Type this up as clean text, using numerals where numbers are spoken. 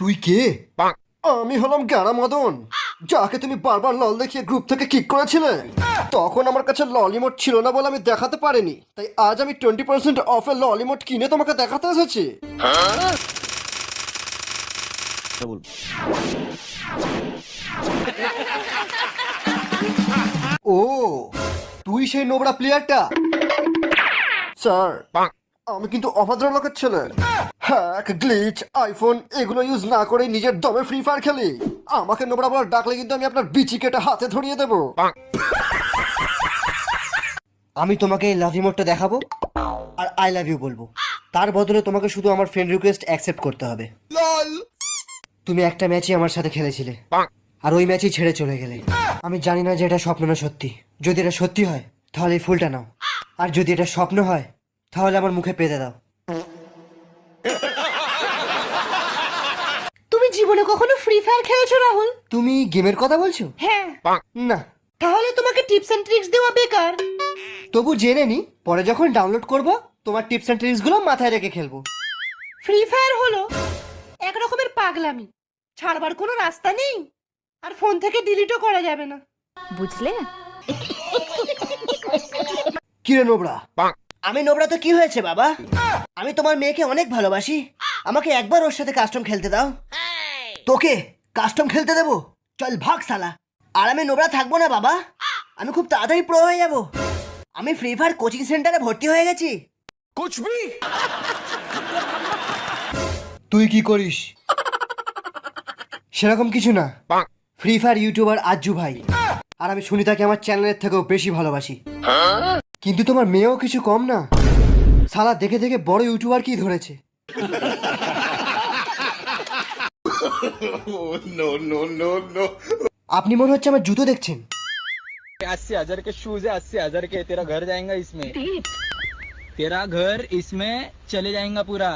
তুই কে? আমি হলাম গ্যারা মদন, যাকে তুমি বারবার লল দেখিয়ে গ্রুপ থেকে কিক করেছিলে। তখন আমার কাছে ললিমোট ছিল না বলে আমি দেখাতে পারিনি, তাই আজ আমি 20% অফে ললিমোট কিনে তোমাকে দেখাতে এসেছি। ও, তুই সেই নোবরা প্লেয়ারটা? স্যার, আমি কিন্তু অভদ্র লোকের ছেলে। হ্যাক, গ্লিচ, আইফোন এগুলো ইউজ না করে নিজের দমে ফ্রি ফায়ার খেলি। আমাকে নোবরা বলার ডাকলে কিন্তু আমি আপনার বিচি কেটে হাতে ধরিয়ে দেবো। আমি তোমাকে এই লাভ ইমোটটা দেখাবো আর আই লাভ ইউ বলবো। তার বদলে তোমাকে শুধু আমার ফ্রেন্ড রিকোয়েস্ট অ্যাকসেপ্ট করতে হবে। তুমি একটা ম্যাচই আমার সাথে খেলেছিলে আর ওই ম্যাচই ছেড়ে চলে গেলে। আমি জানি না যে এটা স্বপ্ন না সত্যি। যদি এটা সত্যি হয় তাহলে এই ফুলটা নাও, আর যদি এটা স্বপ্ন হয় তাহলে আমার মুখে পেতে দাও। তুমি জীবনে কখনো ফ্রি ফায়ার খেলেছো রাহুল? তুমি গেমের কথা বলছো? হ্যাঁ। না। তাহলে তোমাকে টিপস এন্ড ট্রিক্স দেওয়া বেকার। তবু জেনে নি, পরে যখন ডাউনলোড করব তোমার টিপস এন্ড ট্রিক্স গুলো মাথায় রেখে খেলবো। ফ্রি ফায়ার হলো এক রকমের পাগলামি, ছাড়বার কোনো রাস্তা নেই, আর ফোন থেকে ডিলিটও করা যাবে না, বুঝলে? কি রে নোবরা? আমি নোবরা তো কি হয়েছে বাবা? আমি তোমার মেয়েকে অনেক ভালোবাসি, আমাকে একবার ওর সাথে কাস্টম খেলতে দাও। তোকে কাস্টম খেলতে দেবো? চল ভাগ শালা। আর আমি নোবরা থাকবো না বাবা, আমি খুব তাড়াতাড়ি প্রো হয়ে যাব। আমি ফ্রি ফায়ার কোচিং সেন্টারে ভর্তি হয়ে গেছি। তুই কি করিস? সেরকম কিছু না। ফ্রি ফায়ার ইউটিউবার আজ্জু ভাই, আর আমি শুনি তাকে আমার চ্যানেলের থেকেও বেশি ভালোবাসি। কিন্তু তোমার মেয়েও কিছু কম না, শালা দেখে দেখে বড় ইউটিউবার কি ধরেছে। আপনি মনে হচ্ছে আমার জুতো দেখছেন। 80,000 के शूज है, 80,000 के। तेरा घर जाएगा इसमें, तेरा घर इसमें चले जाएगा पूरा।